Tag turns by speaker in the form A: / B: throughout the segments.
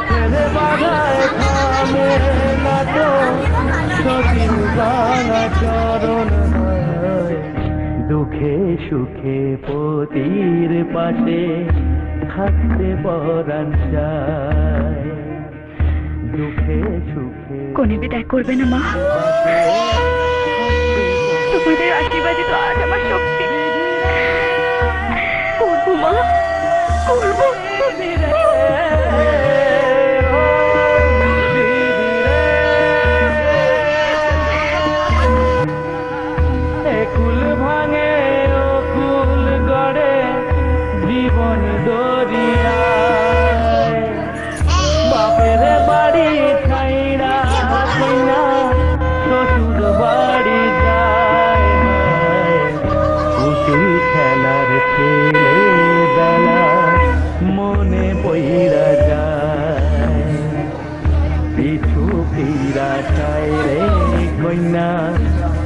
A: পথের বাধায় থামে না তো সতীন ভাঙা চরণ হয়। দুঃখে সুখে পতির পাশে থাকতে পরাণ চায়। দুঃখে সুখে
B: কোনে বিদায় করবে না মা, তোমাদের আশীর্বাদই তো আজ আমার শক্তি। করবো মা, করবো।
A: কুল ভাঙে ও কুল গড়ে জীবন দরিয়ায়। বাপের বাড়ি ছাইড়া কইনা শ্বশুর বাড়ি যায়। পুতুল খেলার ছেলে বেলা মনে পইরা যায়। পিছু ফিরা চায় রে কইনা,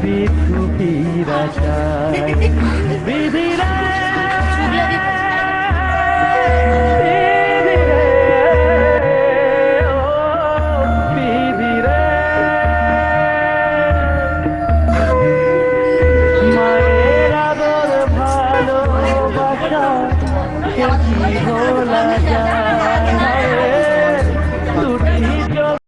A: পিছু ফিরা চায়। বিধিরা মায়ের আদর ভালোবাসা সে কি ভোলা